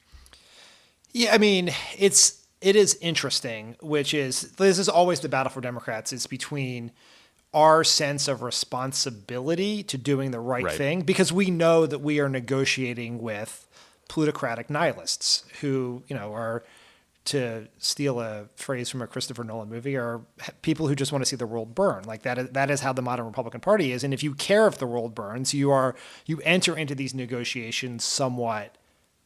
Speaker 1: Yeah, I mean, it is interesting, which is, this is always the battle for Democrats. It's between our sense of responsibility to doing the right thing, because we know that we are negotiating with plutocratic nihilists who, are to steal a phrase from a Christopher Nolan movie, are people who just want to see the world burn. Like that is how the modern Republican Party is. And if you care if the world burns, you enter into these negotiations somewhat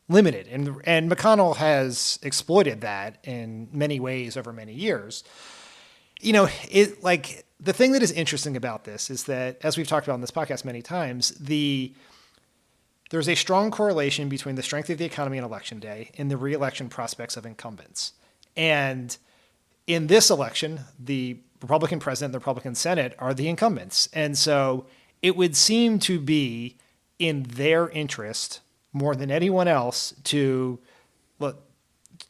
Speaker 1: limited. And McConnell has exploited that in many ways over many years. The thing that is interesting about this is that, as we've talked about on this podcast many times, there's a strong correlation between the strength of the economy on election day and the re-election prospects of incumbents. And in this election, the Republican president and the Republican Senate are the incumbents. And so it would seem to be in their interest more than anyone else to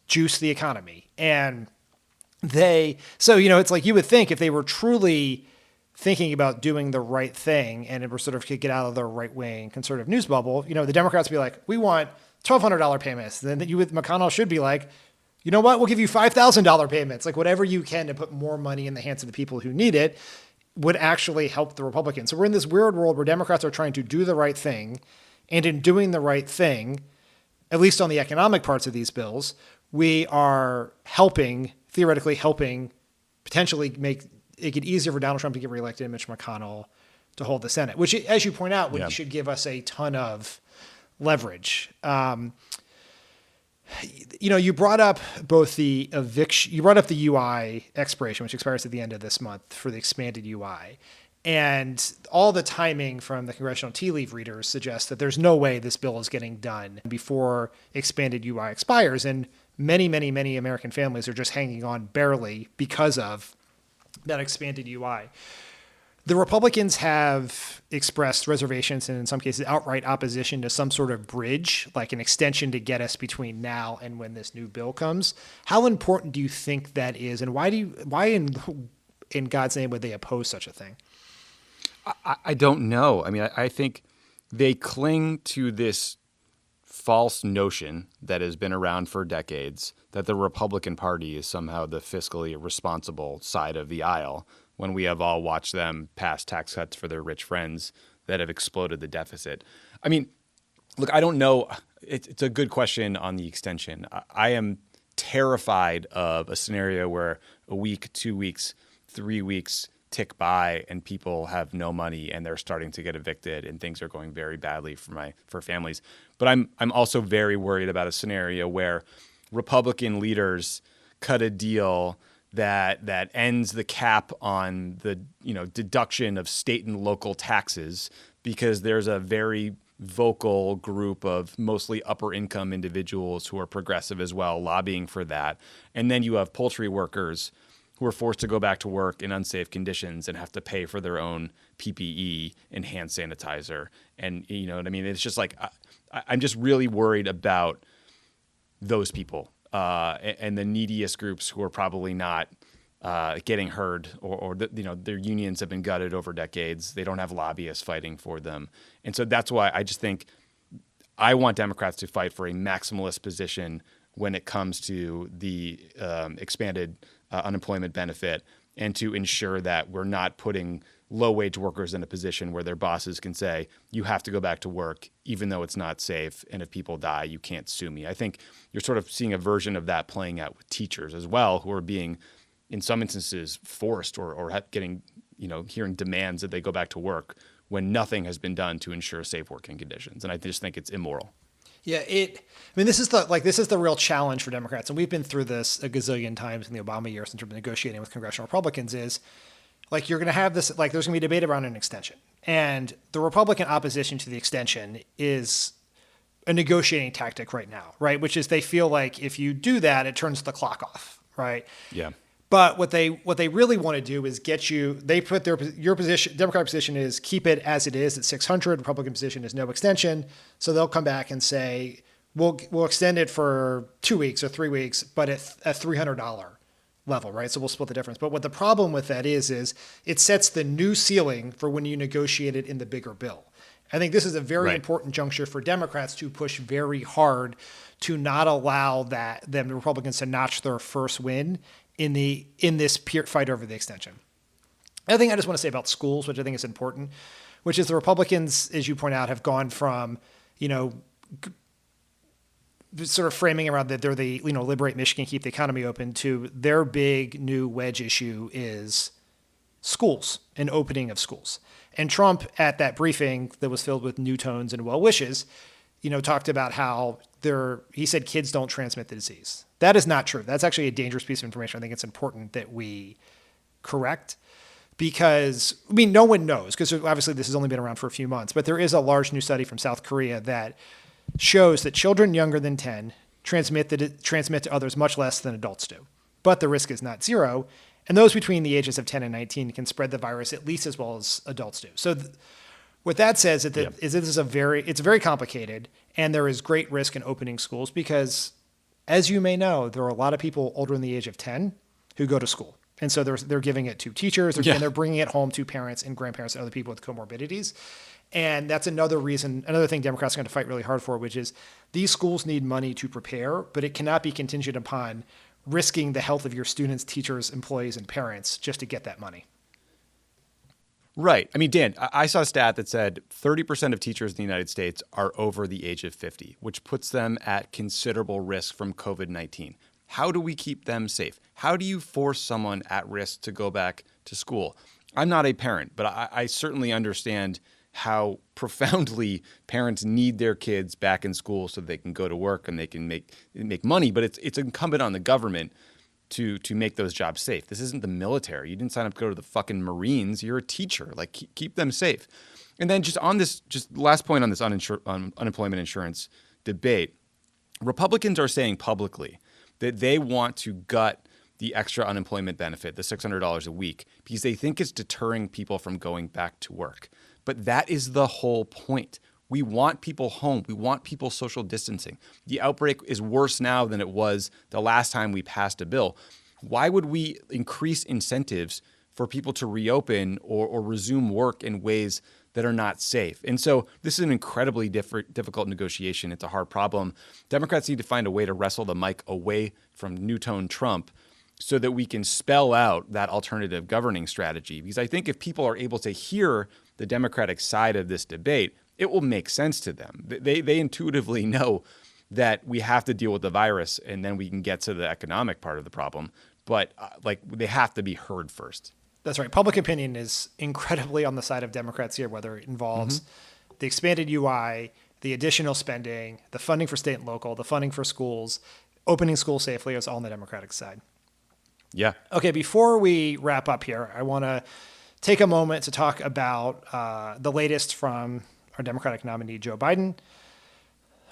Speaker 1: juice the economy. And it's like you would think if they were truly thinking about doing the right thing and it were sort of could get out of the right-wing conservative news bubble, the Democrats would be like, we want $1,200 payments. Then McConnell should be like, you know what, we'll give you $5,000 payments. Like whatever you can to put more money in the hands of the people who need it would actually help the Republicans. So we're in this weird world where Democrats are trying to do the right thing. And in doing the right thing, at least on the economic parts of these bills, we are theoretically helping potentially make it easier for Donald Trump to get reelected and Mitch McConnell to hold the Senate, which, as you point out, should give us a ton of leverage. You brought up both the eviction, you brought up the UI expiration, which expires at the end of this month for the expanded UI. And all the timing from the Congressional tea leaf readers suggests that there's no way this bill is getting done before expanded UI expires. And many, many, many American families are just hanging on barely because of that expanded UI. The Republicans have expressed reservations and in some cases outright opposition to some sort of bridge, like an extension to get us between now and when this new bill comes. How important do you think that is? And why in God's name would they oppose such a thing?
Speaker 2: I don't know. I mean, I think they cling to this false notion that has been around for decades that the Republican Party is somehow the fiscally responsible side of the aisle, when we have all watched them pass tax cuts for their rich friends that have exploded the deficit. I mean, look, I don't know. It's a good question on the extension. I am terrified of a scenario where a week, 2 weeks, 3 weeks tick by and people have no money and they're starting to get evicted and things are going very badly for families. But I'm also very worried about a scenario where Republican leaders cut a deal that ends the cap on the deduction of state and local taxes because there's a very vocal group of mostly upper income individuals who are progressive as well lobbying for that. And then you have poultry workers who are forced to go back to work in unsafe conditions and have to pay for their own PPE and hand sanitizer. And you know what I mean? It's just like, I'm just really worried about those people and the neediest groups who are probably not getting heard or their unions have been gutted over decades. They don't have lobbyists fighting for them. And so that's why I just think I want Democrats to fight for a maximalist position when it comes to the expanded unemployment benefit and to ensure that we're not putting low-wage workers in a position where their bosses can say, you have to go back to work even though it's not safe, and if people die, you can't sue me. I think you're sort of seeing a version of that playing out with teachers as well, who are being, in some instances, forced or getting, hearing demands that they go back to work when nothing has been done to ensure safe working conditions. And I just think it's immoral.
Speaker 1: Yeah, this is the real challenge for Democrats, and we've been through this a gazillion times in the Obama years in terms of negotiating with congressional Republicans. Is like you're going to have this, like there's going to be debate around an extension, and the Republican opposition to the extension is a negotiating tactic right now, right? Which is they feel like if you do that, it turns the clock off, right?
Speaker 2: Yeah.
Speaker 1: But what they really want to do is get you. They put your position. Democratic position is keep it as it is at 600. Republican position is no extension. So they'll come back and say we'll extend it for 2 weeks or 3 weeks, but at $300 level, right? So we'll split the difference. But what the problem with that is it sets the new ceiling for when you negotiate it in the bigger bill. I think this is a very important juncture for Democrats to push very hard to not allow the Republicans to notch their first win in this fight over the extension. Another thing I just want to say about schools, which I think is important, which is the Republicans, as you point out, have gone from, sort of framing around that they're the, liberate Michigan, keep the economy open, to their big new wedge issue is schools and opening of schools. And Trump, at that briefing that was filled with new tones and well wishes, talked about how he said kids don't transmit the disease. That is not true. That's actually a dangerous piece of information. I think it's important that we correct, because, no one knows, because obviously this has only been around for a few months, but there is a large new study from South Korea that shows that children younger than 10 transmit to others much less than adults do. But the risk is not zero. And those between the ages of 10 and 19 can spread the virus at least as well as adults do. So what that says is that it's very complicated, and there is great risk in opening schools because, as you may know, there are a lot of people older than the age of 10 who go to school. And so they're giving it to teachers, and they're bringing it home to parents and grandparents and other people with comorbidities. And that's another thing Democrats are going to fight really hard for, which is these schools need money to prepare, but it cannot be contingent upon risking the health of your students, teachers, employees, and parents just to get that money.
Speaker 2: Right. Dan, I saw a stat that said 30% of teachers in the United States are over the age of 50, which puts them at considerable risk from COVID-19. How do we keep them safe? How do you force someone at risk to go back to school? I'm not a parent, but I certainly understand how profoundly parents need their kids back in school so they can go to work and they can make money. But it's incumbent on the government to make those jobs safe. This isn't the military. You didn't sign up to go to the fucking Marines. You're a teacher. Keep them safe. And then just last point on this unemployment insurance debate, Republicans are saying publicly that they want to gut the extra unemployment benefit, the $600 a week, because they think it's deterring people from going back to work. But that is the whole point. We want people home. We want people social distancing. The outbreak is worse now than it was the last time we passed a bill. Why would we increase incentives for people to reopen or resume work in ways that are not safe? And so this is an incredibly difficult negotiation. It's a hard problem. Democrats need to find a way to wrestle the mic away from new-tone Trump so that we can spell out that alternative governing strategy. Because I think if people are able to hear the Democratic side of this debate, it will make sense to them. They intuitively know that we have to deal with the virus and then we can get to the economic part of the problem. But they have to be heard first.
Speaker 1: That's right. Public opinion is incredibly on the side of Democrats here, whether it involves the expanded UI, the additional spending, the funding for state and local, the funding for schools, opening schools safely. It's all on the Democratic side.
Speaker 2: Yeah.
Speaker 1: Okay, before we wrap up here, I want to take a moment to talk about the latest from our Democratic nominee, Joe Biden.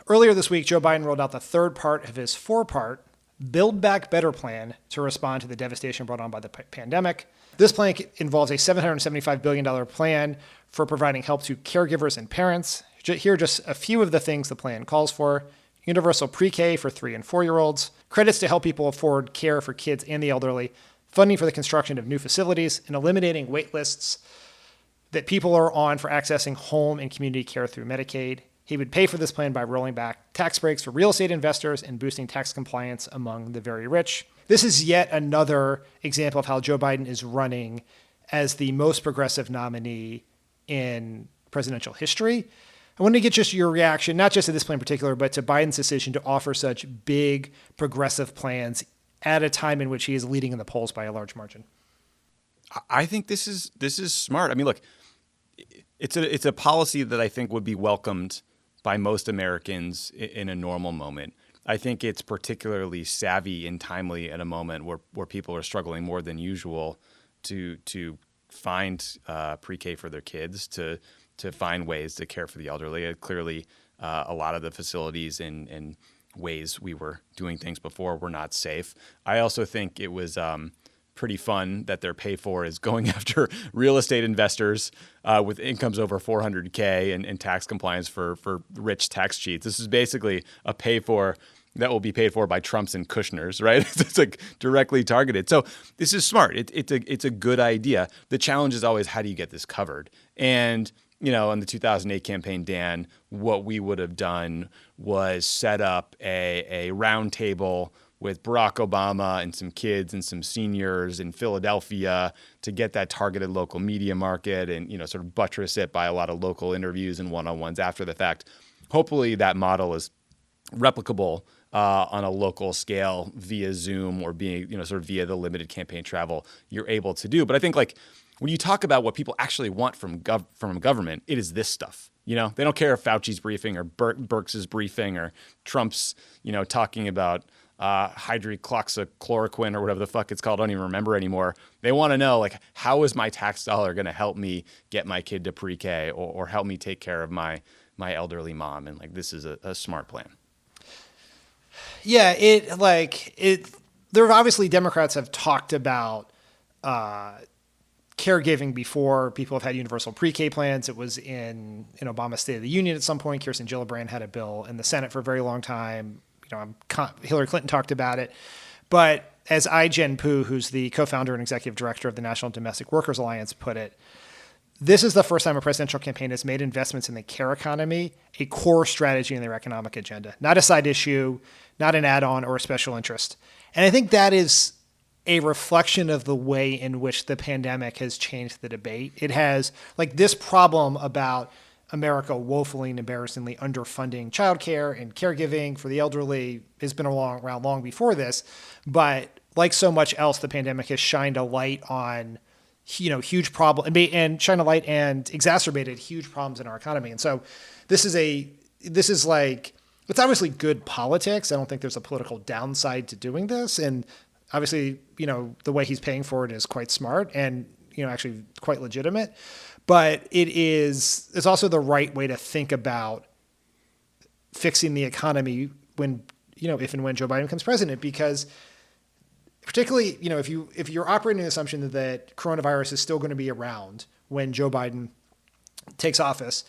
Speaker 1: Earlier this week, Joe Biden rolled out the third part of his four-part Build Back Better plan to respond to the devastation brought on by the pandemic. This plan involves a $775 billion plan for providing help to caregivers and parents. Here are just a few of the things the plan calls for. Universal pre-K for 3 and 4-year-olds, credits to help people afford care for kids and the elderly, funding for the construction of new facilities, and eliminating wait lists that people are on for accessing home and community care through Medicaid. He would pay for this plan by rolling back tax breaks for real estate investors and boosting tax compliance among the very rich. This is yet another example of how Joe Biden is running as the most progressive nominee in presidential history. I want to get just your reaction, not just to this plan in particular, but to Biden's decision to offer such big progressive plans at a time in which he is leading in the polls by a large margin.
Speaker 2: I think this is smart. Look, it's a policy that I think would be welcomed by most Americans in a normal moment. I think it's particularly savvy and timely at a moment where people are struggling more than usual to find pre-K for their kids, to find ways to care for the elderly. Clearly, a lot of the facilities and ways we were doing things before were not safe. I also think it was pretty fun that their pay for is going after real estate investors with incomes over $400K and tax compliance for rich tax cheats. This is basically a pay for that will be paid for by Trumps and Kushners, right? It's directly targeted. So this is smart. It's a good idea. The challenge is always, how do you get this covered? And in the 2008 campaign, Dan, what we would have done was set up a round table with Barack Obama and some kids and some seniors in Philadelphia to get that targeted local media market and, sort of buttress it by a lot of local interviews and one-on-ones after the fact. Hopefully that model is replicable on a local scale via Zoom or being, sort of via the limited campaign travel you're able to do. But I think like when you talk about what people actually want from government, it is this stuff. They don't care if Fauci's briefing or Birx's briefing or Trump's, talking about hydroxychloroquine or whatever the fuck it's called. I don't even remember anymore. They want to know, like, how is my tax dollar going to help me get my kid to pre-K or help me take care of my elderly mom? And like, this is a smart plan.
Speaker 1: Yeah, there obviously Democrats have talked about caregiving before. People have had universal pre-K plans. It was in Obama's State of the Union at some point. Kirsten Gillibrand had a bill in the Senate for a very long time. Hillary Clinton talked about it. But as Ai-jen Poo, who's the co-founder and executive director of the National Domestic Workers Alliance, put it, this is the first time a presidential campaign has made investments in the care economy a core strategy in their economic agenda, not a side issue, not an add-on or a special interest. And I think that is a reflection of the way in which the pandemic has changed the debate. It has, like, this problem about America woefully and embarrassingly underfunding childcare and caregiving for the elderly has been around long before this. But like so much else, the pandemic has shined a light on, huge problem and shine a light and exacerbated huge problems in our economy. And so this is like, it's obviously good politics. I don't think there's a political downside to doing this. And obviously, the way he's paying for it is quite smart and, actually quite legitimate. But it's also the right way to think about fixing the economy when, if and when Joe Biden becomes president, because particularly, if you're operating the assumption that coronavirus is still going to be around when Joe Biden takes office,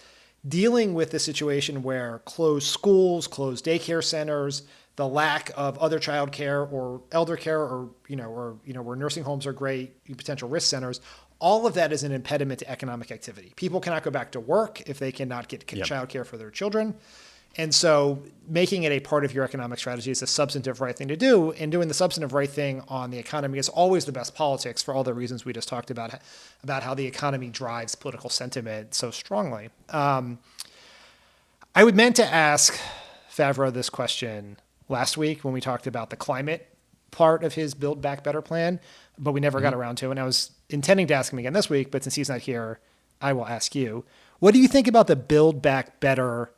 Speaker 1: dealing with the situation where closed schools, closed daycare centers, the lack of other child care or elder care or where nursing homes are great, potential risk centers, all of that is an impediment to economic activity. People cannot go back to work if they cannot get child care for their children. And so making it a part of your economic strategy is a substantive right thing to do. And doing the substantive right thing on the economy is always the best politics for all the reasons we just talked about how the economy drives political sentiment so strongly. I meant to ask Favreau this question last week when we talked about the climate part of his Build Back Better plan, but we never got around to it. And I was intending to ask him again this week, but since he's not here, I will ask you. What do you think about the Build Back Better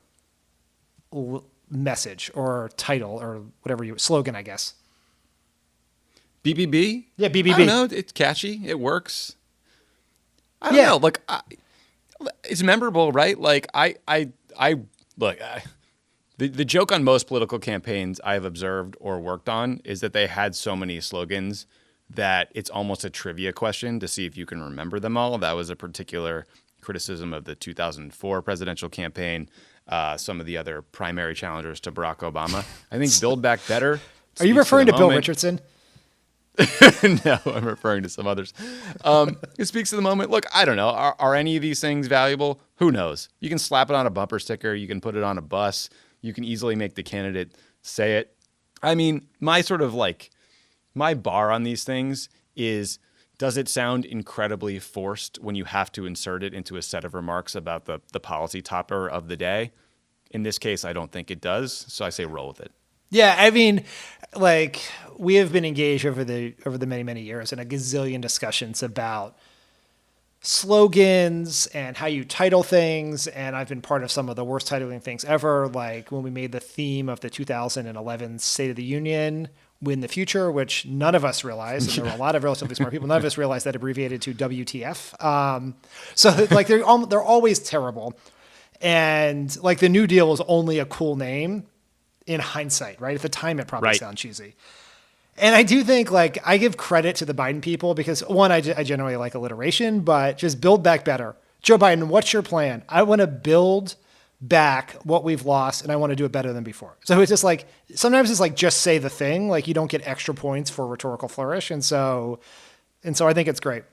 Speaker 1: message or title or whatever slogan, I guess?
Speaker 2: BBB?
Speaker 1: Yeah, BBB.
Speaker 2: I don't know. It's catchy. It works. I don't know. Like, it's memorable, right? Like, the joke on most political campaigns I have observed or worked on is that they had so many slogans that it's almost a trivia question to see if you can remember them all. That was a particular criticism of the 2004 presidential campaign, some of the other primary challengers to Barack Obama. I think Build Back Better.
Speaker 1: Are you referring to Bill Richardson?
Speaker 2: No, I'm referring to some others. It speaks to the moment. Look, I don't know. Are any of these things valuable? Who knows? You can slap it on a bumper sticker. You can put it on a bus. You can easily make the candidate say it. I mean, my bar on these things is, does it sound incredibly forced when you have to insert it into a set of remarks about the policy topper of the day? In this case, I don't think it does. So I say roll with it.
Speaker 1: Yeah, I mean, like, we have been engaged over the many, many years in a gazillion discussions about slogans and how you title things. And I've been part of some of the worst titling things ever, like when we made the theme of the 2011 State of the Union, Win the Future, which none of us realized, and there were a lot of relatively smart people, none of us realized that abbreviated to WTF. So like they're always terrible. And like the New Deal is only a cool name in hindsight, right? At the time, it probably sounded cheesy. And I do think, like, I give credit to the Biden people because, one, I generally like alliteration, but just Build Back Better. Joe Biden, what's your plan? I want to build back what we've lost, and I want to do it better than before. So it's just like, sometimes it's like, just say the thing. Like, you don't get extra points for rhetorical flourish. And so I think it's great.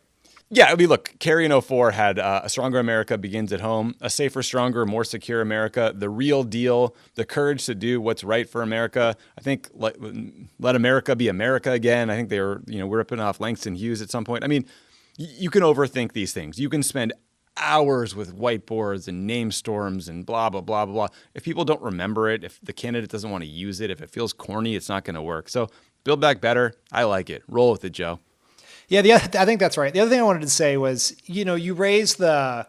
Speaker 2: Yeah, I mean, look, Kerry in 04 had a stronger America begins at home, a safer, stronger, more secure America, the real deal, the courage to do what's right for America. I think let America be America again. I think they were, we're ripping off Langston Hughes at some point. I mean, you can overthink these things. You can spend hours with whiteboards and name storms and blah, blah, blah, blah, blah. If people don't remember it, if the candidate doesn't want to use it, if it feels corny, it's not going to work. So Build Back Better, I like it. Roll with it, Joe.
Speaker 1: Yeah, I think that's right. The other thing I wanted to say was, you raised the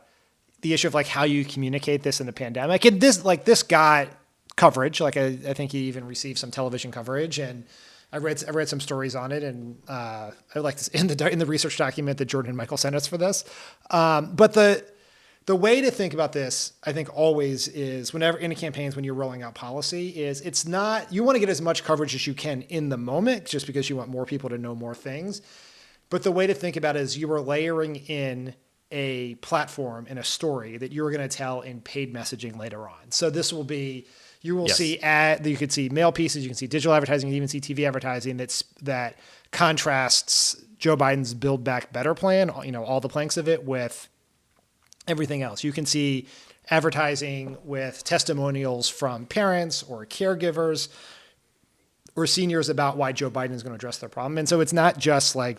Speaker 1: issue of like how you communicate this in the pandemic. And this got coverage. Like I think he even received some television coverage, and I read some stories on it, and I like this in the research document that Jordan and Michael sent us for this. But the way to think about this, I think always is whenever in campaigns, when you're rolling out policy, is it's not, you want to get as much coverage as you can in the moment, just because you want more people to know more things. But the way to think about it is you are layering in a platform and a story that you're going to tell in paid messaging later on. So this will be, you will see you could see mail pieces, you can see digital advertising, you even see TV advertising that contrasts Joe Biden's Build Back Better plan, all the planks of it, with everything else. You can see advertising with testimonials from parents or caregivers or seniors about why Joe Biden is going to address their problem. And so it's not just like,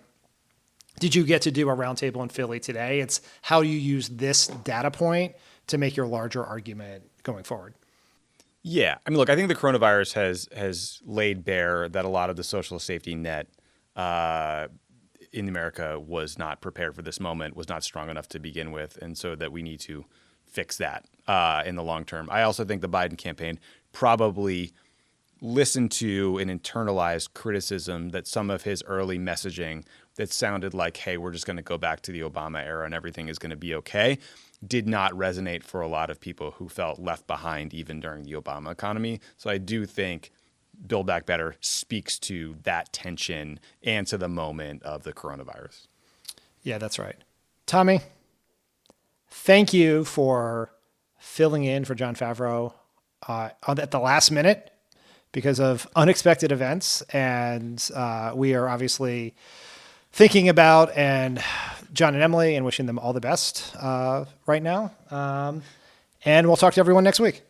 Speaker 1: did you get to do a roundtable in Philly today? It's how you use this data point to make your larger argument going forward.
Speaker 2: Yeah. I mean, look, I think the coronavirus has laid bare that a lot of the social safety net in America was not prepared for this moment, was not strong enough to begin with, and so that we need to fix that in the long term. I also think the Biden campaign probably listened to and internalized criticism that some of his early messaging that sounded like, hey, we're just going to go back to the Obama era and everything is going to be okay, did not resonate for a lot of people who felt left behind even during the Obama economy. So I do think Build Back Better speaks to that tension and to the moment of the coronavirus.
Speaker 1: Yeah, that's right. Tommy, thank you for filling in for Jon Favreau at the last minute because of unexpected events. And we are obviously thinking about John and Emily and wishing them all the best right now. And we'll talk to everyone next week.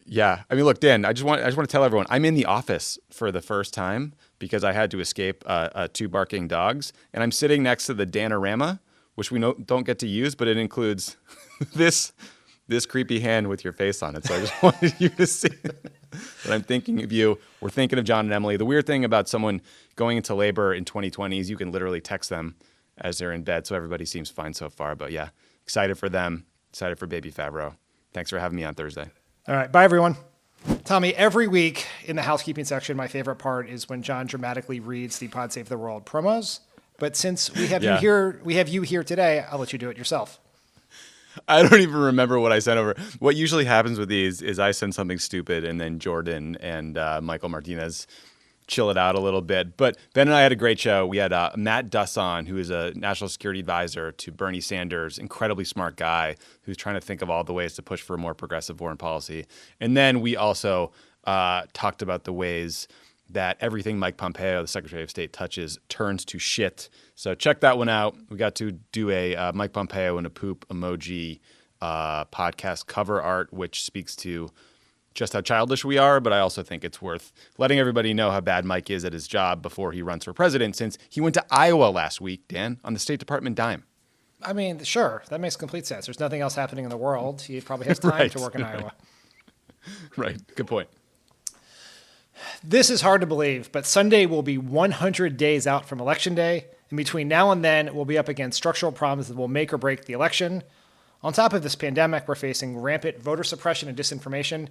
Speaker 2: Yeah. I mean, look, Dan, I just want to tell everyone I'm in the office for the first time because I had to escape two barking dogs. And I'm sitting next to the Danorama, which we don't get to use, but it includes this creepy hand with your face on it. So I just wanted you to see that I'm thinking of you. We're thinking of John and Emily. The weird thing about someone going into labor in 2020 is you can literally text them as they're in bed. So everybody seems fine so far. But yeah, excited for them. Excited for baby Favreau. Thanks for having me on Thursday.
Speaker 1: All right. Bye, everyone. Tommy, every week in the housekeeping section, my favorite part is when John dramatically reads the Pod Save the World promos. But since we have you here today, I'll let you do it yourself.
Speaker 2: I don't even remember what I sent over. What usually happens with these is I send something stupid and then Jordan and Michael Martinez chill it out a little bit. But Ben and I had a great show. We had Matt Dusson, who is a national security advisor to Bernie Sanders, incredibly smart guy who's trying to think of all the ways to push for more progressive foreign policy. And then we also talked about the ways that everything Mike Pompeo, the Secretary of State, touches turns to shit. So check that one out. We got to do a Mike Pompeo and a poop emoji podcast cover art, which speaks to just how childish we are, but I also think it's worth letting everybody know how bad Mike is at his job before he runs for president, since he went to Iowa last week, Dan, on the State Department dime.
Speaker 1: I mean, sure, that makes complete sense. There's nothing else happening in the world. He probably has time to work in Iowa.
Speaker 2: Right, good point.
Speaker 1: This is hard to believe, but Sunday will be 100 days out from Election Day, and between now and then, we'll be up against structural problems that will make or break the election. On top of this pandemic, we're facing rampant voter suppression and disinformation,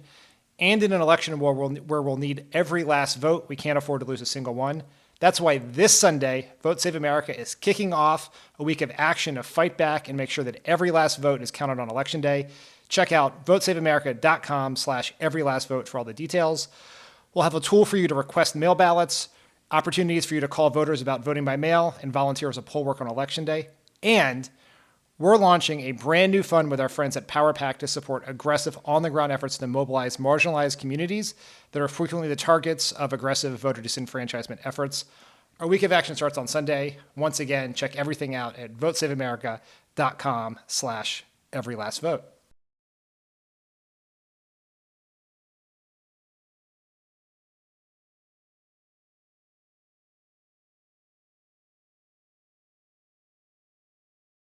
Speaker 1: and in an election where we'll need every last vote. We can't afford to lose a single one. That's why this Sunday, Vote Save America is kicking off a week of action to fight back and make sure that every last vote is counted on Election Day. Check out votesaveamerica.com/everylastvote for all the details. We'll have a tool for you to request mail ballots, opportunities for you to call voters about voting by mail, and volunteer as a poll worker on Election Day. And we're launching a brand new fund with our friends at PowerPack to support aggressive on-the-ground efforts to mobilize marginalized communities that are frequently the targets of aggressive voter disenfranchisement efforts. Our week of action starts on Sunday. Once again, check everything out at votesaveamerica.com/everylastvote.